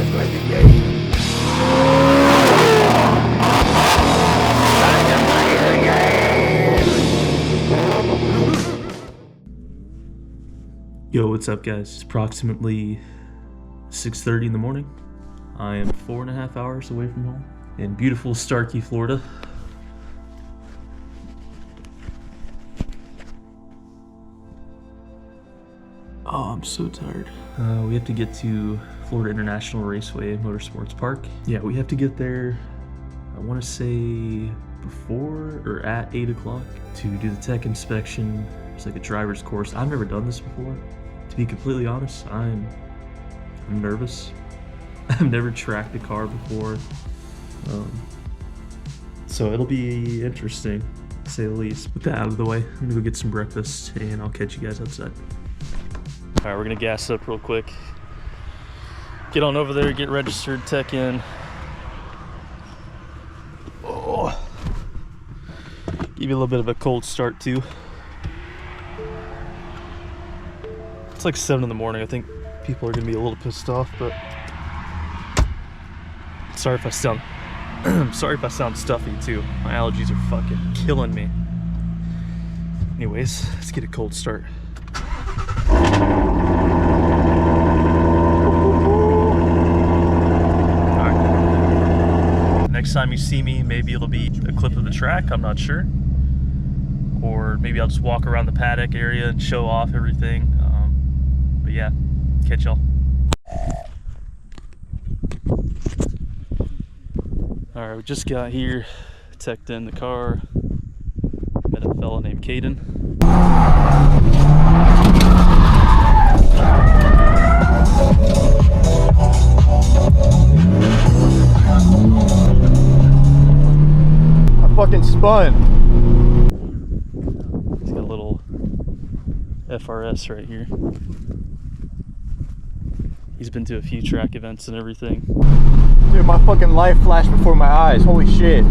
to play the game. Time to play the game. Yo, what's up guys? It's approximately 6:30 in the morning. I am 4.5 hours away from home in beautiful Starkey, Florida. Oh, I'm so tired. We have to get to Florida International Raceway Motorsports Park. Yeah, we have to get there, I want to say before or at 8 o'clock to do the tech inspection. It's like a driver's course. I've never done this before. To be completely honest, I'm nervous. I've never tracked a car before. So it'll be interesting, to say the least. With that out of the way, I'm gonna go get some breakfast and I'll catch you guys outside. All right, we're gonna gas up real quick. Get on over there, get registered, tech in. Oh, give you a little bit of a cold start too. It's like 7 in the morning. I think people are gonna be a little pissed off, but sorry if I sound sorry if I sound stuffy too. My allergies are fucking killing me. Anyways, let's get a cold start. Next time you see me, maybe it'll be a clip of the track, I'm not sure. Or maybe I'll just walk around the paddock area and show off everything. But yeah, catch y'all. Alright, we just got here, teched in the car. Met a fella named Caden. Fucking spun. He's got a little FRS right here. He's been to a few track events and everything. Dude, my fucking life flashed before my eyes. Holy shit.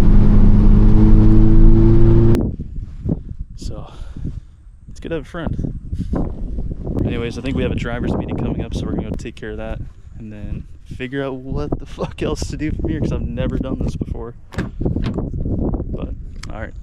So, it's good to have a friend. Anyways, I think we have a driver's meeting coming up, so we're gonna go take care of that and then figure out what the fuck else to do from here, because I've never done this before. But, alright.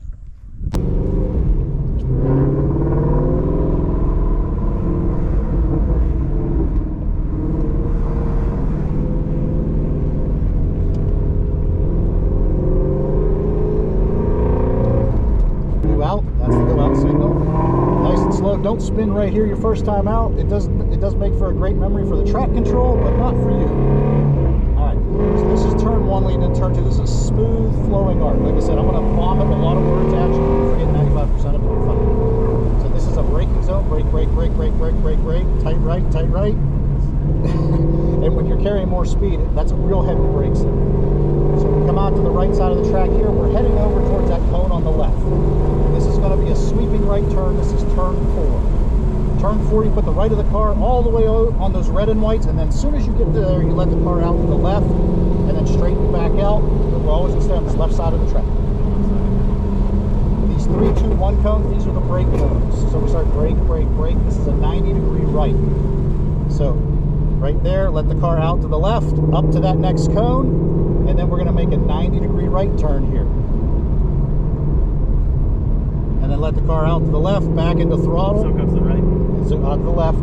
Go out, that's the go out signal. Nice and slow. Don't spin right here your first time out. It does make for a great memory for the track control, but not for you. Alright, so this is turn 1 leading into turn 2. This is a smooth flowing arc. Like I said, I'm going to vomit a lot of words at you. You forget 95% of it, you're fine. So this is a braking zone. Brake, brake, brake, brake, brake, brake, brake. Tight right, tight right. And when you're carrying more speed, that's a real heavy brake zone. So we come out to the right side of the track here. We're heading over towards that cone on the left. This is going to be a sweeping right turn. This is turn 4. Turn 4, you put the right of the car all the way on those red and whites, and then as soon as you get there, you let the car out to the left, and then straighten back out. We're always going to stay on this left side of the track. These 3, 2, 1 cones, these are the brake cones. So we start brake, brake, brake. This is a 90-degree right. So right there, let the car out to the left, up to that next cone, and then we're going to make a 90-degree right turn here. And then let the car out to the left, back into throttle. So go to the right? So out to the left.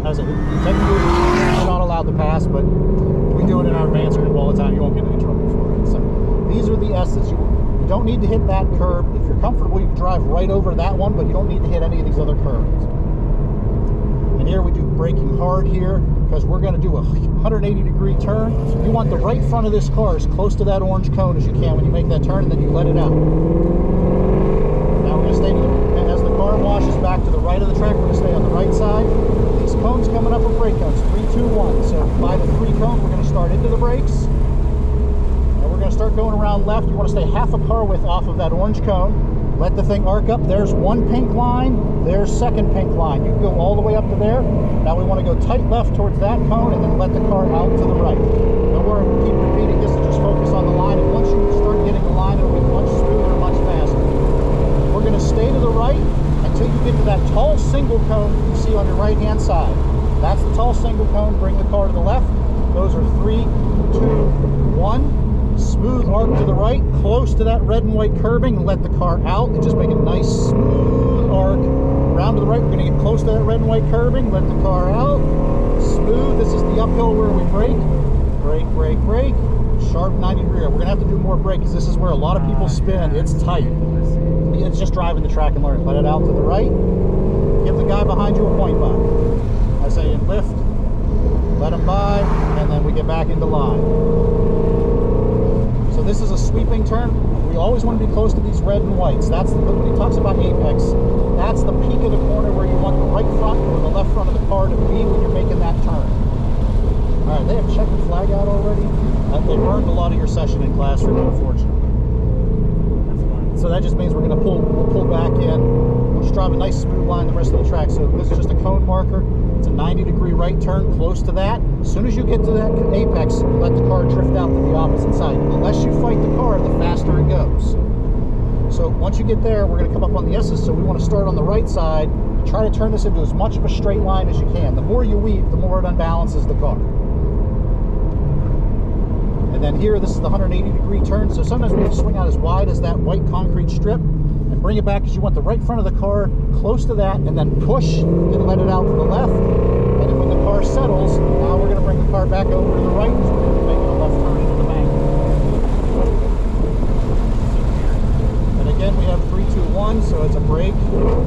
As technically, you're not allowed to pass, but we do it in our advance group all the time. You won't get in trouble for it. So these are the S's. You don't need to hit that curb. If you're comfortable, you can drive right over that one, but you don't need to hit any of these other curbs. And here we do braking hard here, because we're going to do a 180-degree turn. You want the right front of this car as close to that orange cone as you can when you make that turn, and then you let it out. Now we're going to stay to as the car washes back to the right of the track, we're going to stay on the right side. These cones coming up are brake cones, 3, 2, 1. So by the 3 cone, we're going to start into the brakes. And we're going to start going around left. You want to stay half a car width off of that orange cone. Let the thing arc up. There's 1 pink line. There's 2nd pink line. You can go all the way up to there. Now we want to go tight left towards that cone and then let the car out to the right. Don't worry, we'll keep repeating this and just focus on the line. And once you start getting the line, it'll be much smoother, much faster. We're going to stay to the right until you get to that tall single cone you see on your right hand side. That's the tall single cone. Bring the car to the left. Those are 3 right, close to that red and white curbing, and let the car out, and just make a nice smooth arc. Round to the right, we're gonna get close to that red and white curbing, let the car out, smooth. This is the uphill where we brake, brake, brake, brake, sharp 90 degree. We're gonna have to do more brake because this is where a lot of people spin. It's tight. It's just driving the track and learning. Let it out to the right. Give the guy behind you a point by. I say in lift, let him by, and then we get back into line. So this is a sweeping turn. We always want to be close to these red and whites. That's when he talks about apex, that's the peak of the corner where you want the right front or the left front of the car to be when you're making that turn. All right, they have checkered flag out already. They burned a lot of your session in classroom, unfortunately. So that just means we're going to we'll pull back in. We'll just drive a nice smooth line the rest of the track. So this is just a cone marker. It's a 90 degree right turn, close to that. As soon as you get to that apex, let the car drift out to the opposite side. The less you fight the car, the faster it goes. So once you get there, we're going to come up on the S's. So we want to start on the right side. Try to turn this into as much of a straight line as you can. The more you weave, the more it unbalances the car. And then here, this is the 180 degree turn. So sometimes we have to swing out as wide as that white concrete strip and bring it back because you want the right front of the car close to that, and then push and let it out to the left. And then when the car settles, now we're going to bring the car back over to the right because we're going to be making a left turn into the bank. And again, we have 3, 2, 1. So it's a brake,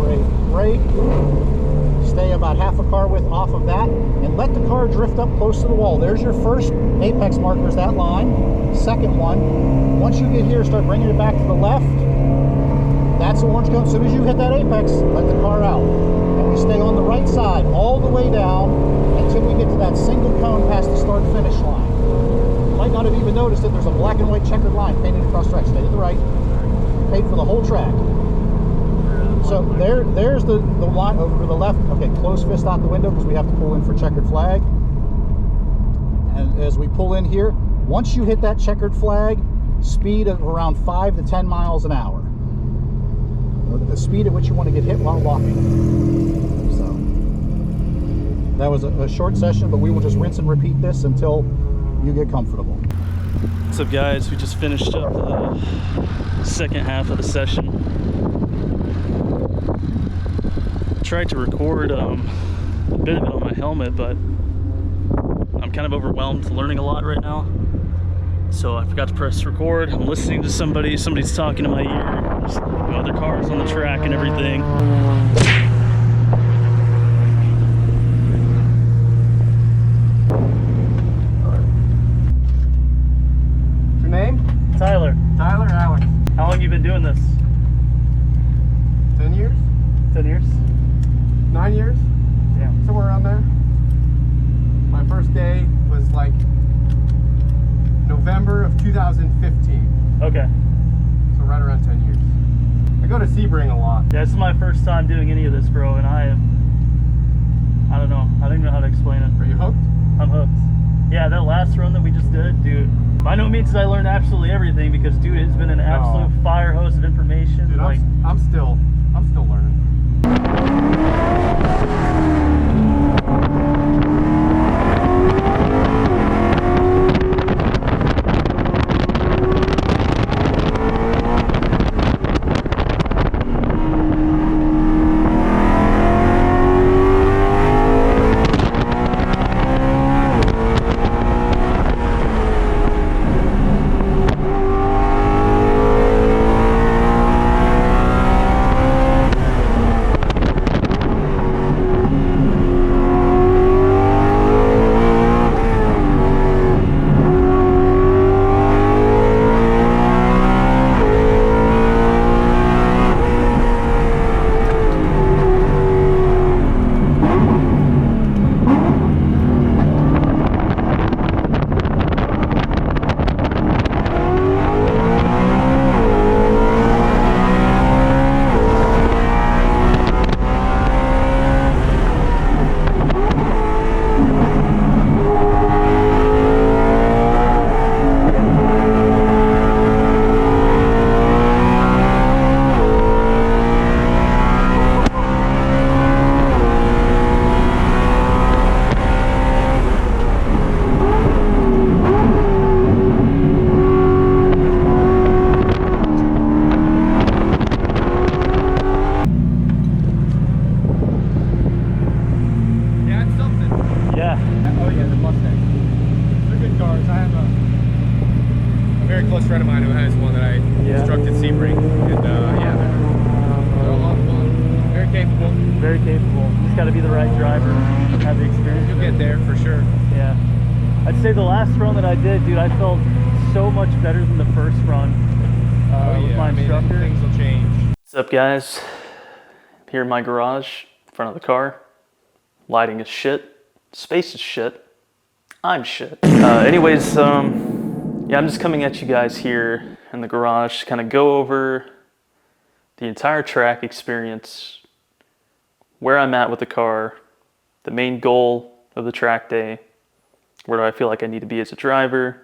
brake, brake. Stay about half a car width off of that and let the car drift up close to the wall. There's your first apex marker, is that line. Second one, once you get here, start bringing it back to the left. That's the orange cone. As soon as you hit that apex, let the car out. And we stay on the right side all the way down until we get to that single cone past the start finish line. You might not have even noticed that there's a black and white checkered line painted across the track. Stay to the right. Paid for the whole track. So there's the line over to the left. Okay, close fist out the window because we have to pull in for checkered flag. And as we pull in here, once you hit that checkered flag, speed of around 5 to 10 miles an hour. The speed at which you want to get hit while walking. So that was a short session, but we will just rinse and repeat this until you get comfortable. What's up, guys? We just finished up the second half of the session. Tried to record a bit of it on my helmet, but I'm kind of overwhelmed learning a lot right now, so I forgot to press record. I'm listening to somebody's talking to my ear. There's other cars on the track and everything. What's your name? Tyler. Tyler, Alex. How long have you been doing this? 10 years? 10 years? 9 years? Yeah. Somewhere around there. My first day was like November of 2015. Okay. So right around 10 years. I go to Sebring a lot. Yeah, this is my first time doing any of this, bro, and I don't know. I don't even know how to explain it. Are you hooked? I'm hooked. Yeah, that last run that we just did, dude. By no means did I learn absolutely everything because, dude, it's been an absolute fire hose of information. Dude, like, I'm still learning. very close friend of mine who has one that I instructed Sebring, and yeah, they're a lot of fun. Very capable. Very capable. Just got to be the right driver, have the experience. You'll get there for sure. Yeah. I'd say the last run that I did, dude, I felt so much better than the first run with my instructor. Things will change. What's up, guys? Here in my garage, in front of the car. Lighting is shit. Space is shit. I'm shit. Anyways, yeah, I'm just coming at you guys here in the garage to kind of go over the entire track experience, where I'm at with the car, the main goal of the track day, where do I feel like I need to be as a driver,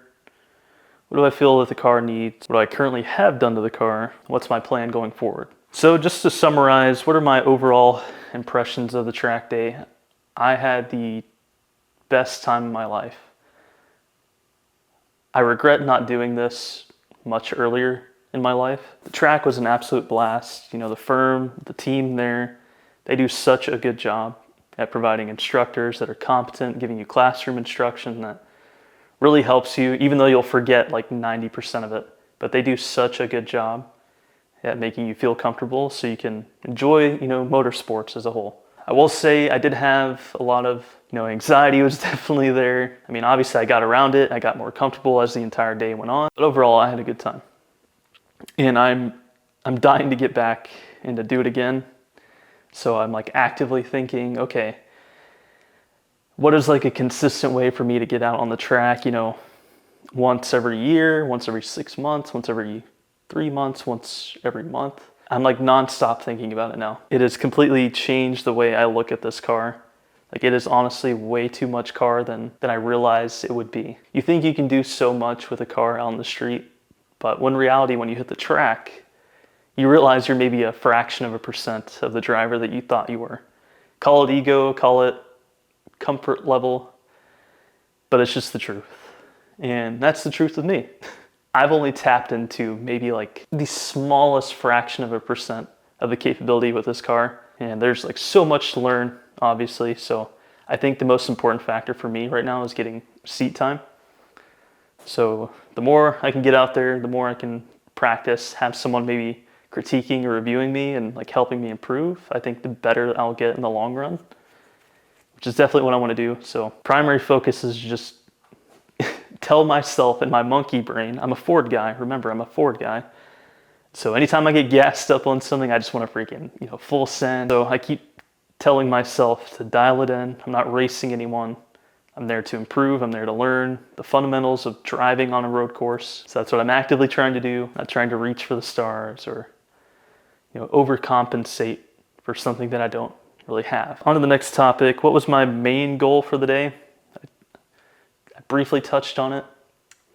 what do I feel that the car needs, what do I currently have done to the car, what's my plan going forward. So just to summarize, what are my overall impressions of the track day? I had the best time of my life. I regret not doing this much earlier in my life. The track was an absolute blast. You know, the firm, the team there, they do such a good job at providing instructors that are competent, giving you classroom instruction that really helps you, even though you'll forget like 90% of it. But they do such a good job at making you feel comfortable so you can enjoy, you know, motorsports as a whole. I will say I did have a lot of, you know, anxiety was definitely there. I mean, obviously I got around it. I got more comfortable as the entire day went on. But overall, I had a good time. And I'm dying to get back and to do it again. So I'm like actively thinking, okay, what is like a consistent way for me to get out on the track, you know, once every year, once every 6 months, once every 3 months, once every month. I'm like nonstop thinking about it now. It has completely changed the way I look at this car. Like it is honestly way too much car than I realized it would be. You think you can do so much with a car out on the street, but when reality, when you hit the track, you realize you're maybe a fraction of a percent of the driver that you thought you were. Call it ego, call it comfort level, but it's just the truth. And that's the truth with me. I've only tapped into maybe like the smallest fraction of a percent of the capability with this car. And there's like so much to learn, obviously. So I think the most important factor for me right now is getting seat time. So the more I can get out there, the more I can practice, have someone maybe critiquing or reviewing me and like helping me improve, I think the better I'll get in the long run, which is definitely what I want to do. So primary focus is just tell myself in my monkey brain, I'm a Ford guy. Remember, I'm a Ford guy. So anytime I get gassed up on something, I just want to freaking, you know, full send. So I keep telling myself to dial it in. I'm not racing anyone. I'm there to improve. I'm there to learn the fundamentals of driving on a road course. So that's what I'm actively trying to do. Not trying to reach for the stars or, you know, overcompensate for something that I don't really have. On to the next topic. What was my main goal for the day? I briefly touched on it.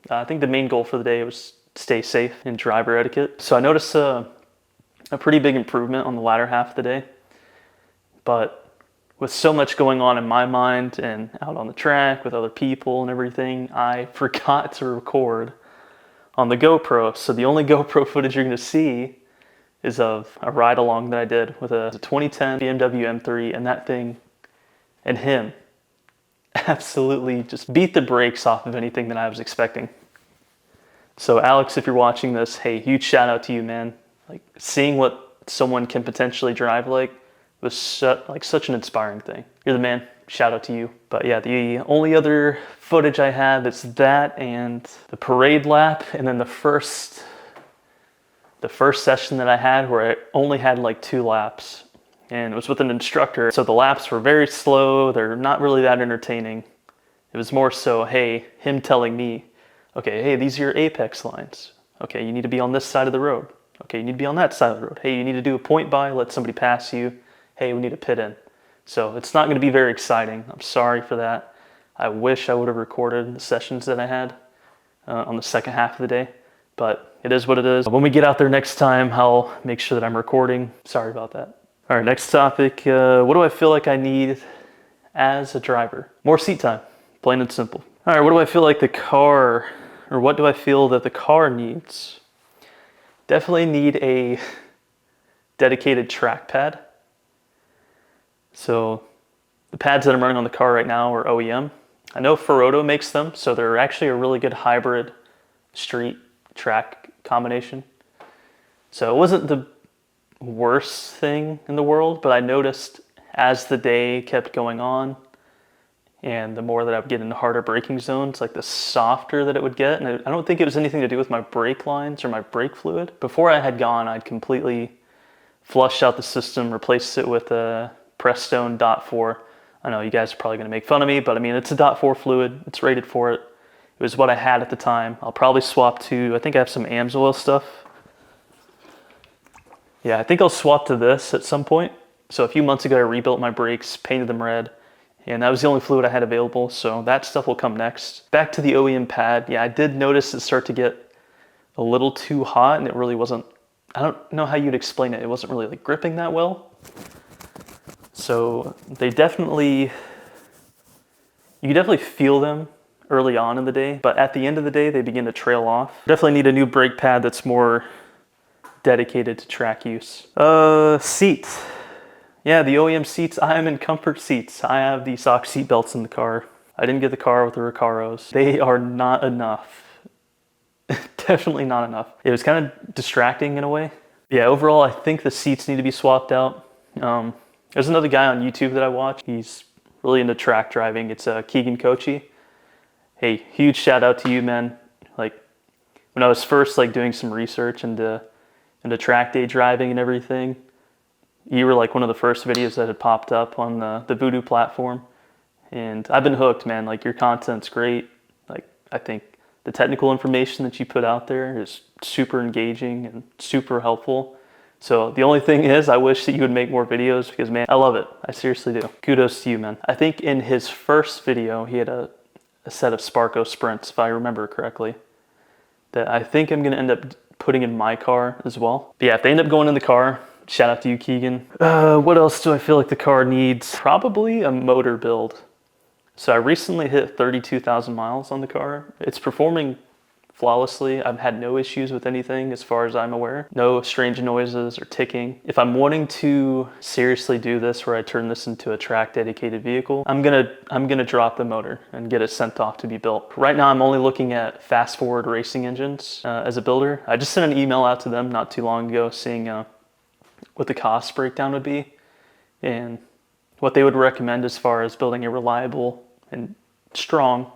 I think the main goal for the day was stay safe in driver etiquette. So I noticed a pretty big improvement on the latter half of the day. But with so much going on in my mind and out on the track with other people and everything, I forgot to record on the GoPro. So the only GoPro footage you're going to see is of a ride along that I did with a 2010 BMW M3, and that thing and him absolutely just beat the brakes off of anything that I was expecting. So Alex, if you're watching this, hey, huge shout out to you, man. Like seeing what someone can potentially drive like was such an inspiring thing. You're the man. Shout out to you. But yeah, the only other footage I have is that and the parade lap, and then the first session that I had where I only had like 2 laps. And it was with an instructor. So the laps were very slow. They're not really that entertaining. It was more so, hey, him telling me, okay, hey, these are your apex lines. Okay, you need to be on this side of the road. Okay, you need to be on that side of the road. Hey, you need to do a point by, let somebody pass you. Hey, we need to pit in. So it's not going to be very exciting. I'm sorry for that. I wish I would have recorded the sessions that I had on the second half of the day. But it is what it is. When we get out there next time, I'll make sure that I'm recording. Sorry about that. All right, next topic. What do I feel like I need as a driver? More seat time, plain and simple. All right, what do I feel like the car, or what do I feel that the car needs? Definitely need a dedicated track pad. So the pads that I'm running on the car right now are OEM. I know Ferroto makes them, so they're actually a really good hybrid street track combination. So it wasn't the worst thing in the world, but I noticed as the day kept going on and the more that I would get into harder braking zones, like the softer that it would get. And I don't think it was anything to do with my brake lines or my brake fluid. Before I had gone, I'd completely flushed out the system, replaced it with a Prestone .4. I know you guys are probably gonna make fun of me, but I mean, it's a .4 fluid, it's rated for it. It was what I had at the time. I'll probably swap to, I think I have some AMSOIL stuff. Yeah, I think I'll swap to this at some point. So a few months ago, I rebuilt my brakes, painted them red, and that was the only fluid I had available, so that stuff will come next. Back to the OEM pad, yeah, I did notice it start to get a little too hot, and it really wasn't, I don't know how you'd explain it. It wasn't really like gripping that well. So they definitely, you can definitely feel them early on in the day, but at the end of the day, they begin to trail off. Definitely need a new brake pad that's more dedicated to track use. Seats. Yeah, the OEM seats, I am in comfort seats. I have the SOC seat belts in the car. I didn't get the car with the Recaros. They are not enough. Definitely not enough. It was kind of distracting in a way. Yeah, overall, I think the seats need to be swapped out. There's another guy on YouTube that I watch. He's really into track driving. It's Keegan Kochi. Hey, huge shout out to you, man. Like, when I was first like doing some research into track day driving and everything, you were like one of the first videos that had popped up on the Voodoo platform. And I've been hooked, man. Like, your content's great. Like, I think the technical information that you put out there is super engaging and super helpful. So the only thing is, I wish that you would make more videos because, man, I love it. I seriously do. Kudos to you, man. I think in his first video, he had a set of Sparco Sprints, if I remember correctly, that I think I'm gonna end up putting in my car as well. But yeah, if they end up going in the car, shout out to you, Keegan. What else do I feel like the car needs? Probably a motor build. So I recently hit 32,000 miles on the car. It's performing flawlessly. I've had no issues with anything as far as I'm aware. No strange noises or ticking. If I'm wanting to seriously do this where I turn this into a track dedicated vehicle, I'm gonna drop the motor and get it sent off to be built. Right now I'm only looking at Fast Forward Racing Engines as a builder. I just sent an email out to them not too long ago seeing what the cost breakdown would be and what they would recommend as far as building a reliable and strong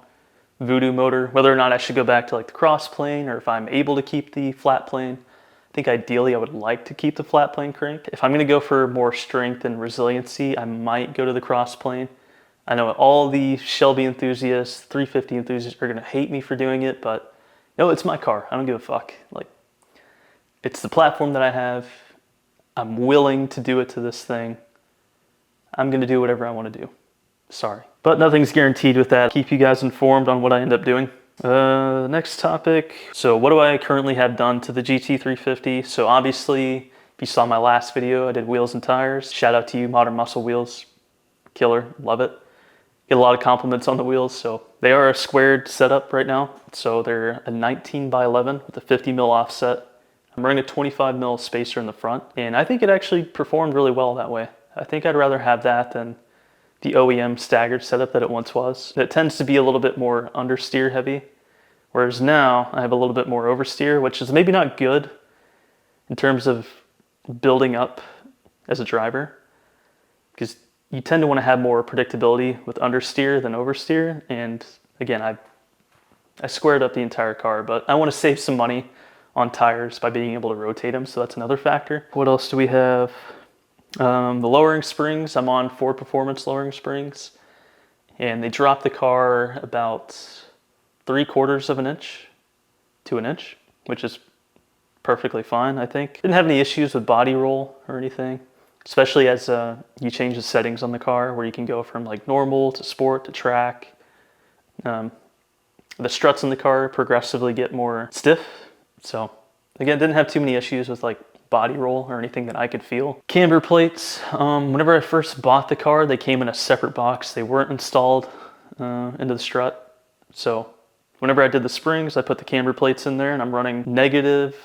Voodoo motor, whether or not I should go back to like the cross plane or if I'm able to keep the flat plane. I think ideally I would like to keep the flat plane crank. If I'm gonna go for more strength and resiliency, I might go to the cross plane. I know all the Shelby enthusiasts, 350 enthusiasts are gonna hate me for doing it, but no, it's my car. I don't give a fuck. Like, it's the platform that I have. I'm willing to do it to this thing. I'm gonna do whatever I wanna do. Sorry. But nothing's guaranteed with that. Keep you guys informed on what I end up doing. Next topic. So what do I currently have done to the GT350? So obviously, if you saw my last video, I did wheels and tires. Shout out to you, Modern Muscle Wheels. Killer, love it. Get a lot of compliments on the wheels. So they are a squared setup right now. So they're a 19 by 11 with a 50 mil offset. I'm running a 25 mil spacer in the front. And I think it actually performed really well that way. I think I'd rather have that than the OEM staggered setup that it once was. It tends to be a little bit more understeer heavy, whereas now I have a little bit more oversteer, which is maybe not good in terms of building up as a driver, because you tend to want to have more predictability with understeer than oversteer. And again, I squared up the entire car, but I want to save some money on tires by being able to rotate them, so that's another factor. What else do we have? The lowering springs, I'm on Ford Performance lowering springs, and they drop the car about 3/4 of an inch to an inch, which is perfectly fine, I think. Didn't have any issues with body roll or anything, especially as you change the settings on the car where you can go from like normal to sport to track. The struts in the car progressively get more stiff. So again, didn't have too many issues with like body roll or anything that I could feel. Camber plates, whenever I first bought the car, they came in a separate box. They weren't installed into the strut. So whenever I did the springs, I put the camber plates in there and I'm running negative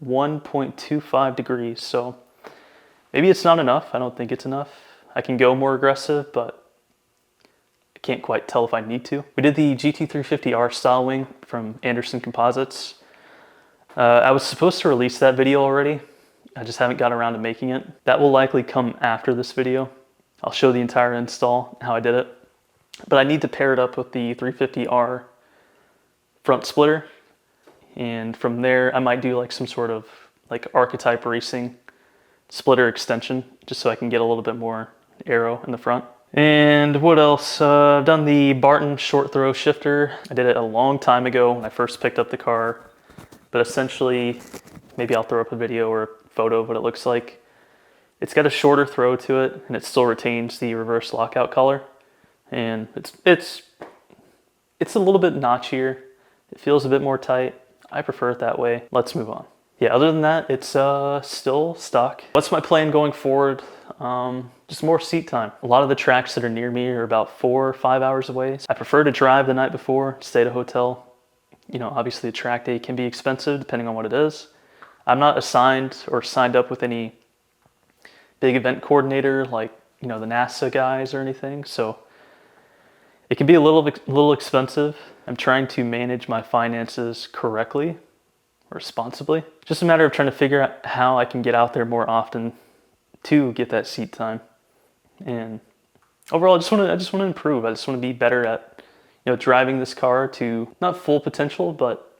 1.25 degrees. So maybe it's not enough. I don't think it's enough. I can go more aggressive, but I can't quite tell if I need to. We did the GT350R style wing from Anderson Composites. I was supposed to release that video already. I just haven't got around to making it. That will likely come after this video. I'll show the entire install, how I did it. But I need to pair it up with the 350R front splitter. And from there, I might do like some sort of like archetype racing splitter extension, just so I can get a little bit more aero in the front. And what else? I've done the Barton short throw shifter. I did it a long time ago when I first picked up the car. But essentially, maybe I'll throw up a video or a photo of what it looks like. It's got a shorter throw to it, and it still retains the reverse lockout collar. And it's a little bit notchier. It feels a bit more tight. I prefer it that way. Let's move on. Yeah, other than that, it's still stock. What's my plan going forward? Just more seat time. A lot of the tracks that are near me are about 4 or 5 hours away. I prefer to drive the night before, stay at a hotel. You know, obviously a track day can be expensive depending on what it is. I'm not assigned or signed up with any big event coordinator like, you know, the NASA guys or anything. So it can be a little expensive. I'm trying to manage my finances correctly, responsibly. Just a matter of trying to figure out how I can get out there more often to get that seat time. And overall, I just want to improve. I just want to be better at, you know, driving this car to not full potential, but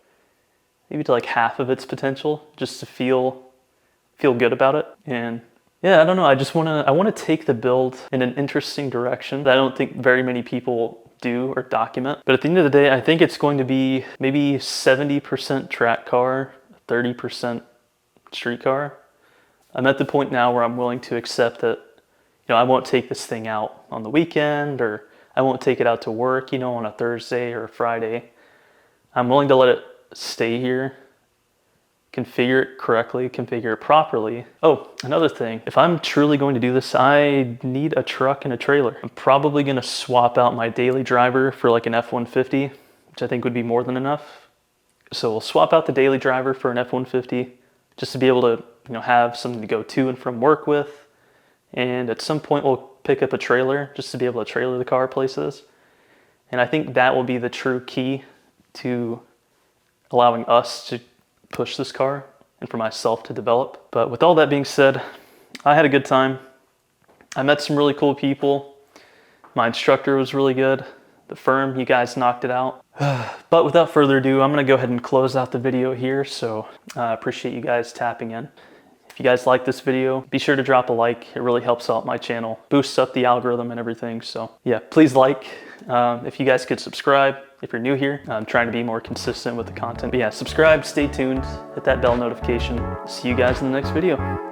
maybe to like half of its potential, just to feel good about it. And yeah, I don't know. I want to take the build in an interesting direction that I don't think very many people do or document. But at the end of the day, I think it's going to be maybe 70% track car, 30% street car. I'm at the point now where I'm willing to accept that, you know, I won't take this thing out on the weekend, or I won't take it out to work, you know, on a Thursday or a Friday. I'm willing to let it stay here, configure it correctly, configure it properly. Oh, another thing, if I'm truly going to do this, I need a truck and a trailer. I'm probably gonna swap out my daily driver for like an F-150, which I think would be more than enough. So we'll swap out the daily driver for an F-150 just to be able to, you know, have something to go to and from work with. And at some point we'll pick up a trailer just to be able to trailer the car places. And I think that will be the true key to allowing us to push this car and for myself to develop. But with all that being said, I had a good time. I met some really cool people. My instructor was really good. The firm, you guys knocked it out. But without further ado, I'm gonna go ahead and close out the video here. So I appreciate you guys tapping in. If you guys like this video, be sure to drop a like. It really helps out my channel, boosts up the algorithm and everything. So yeah, please like. If you guys could subscribe, if you're new here, I'm trying to be more consistent with the content. But yeah, subscribe, stay tuned, hit that bell notification. See you guys in the next video.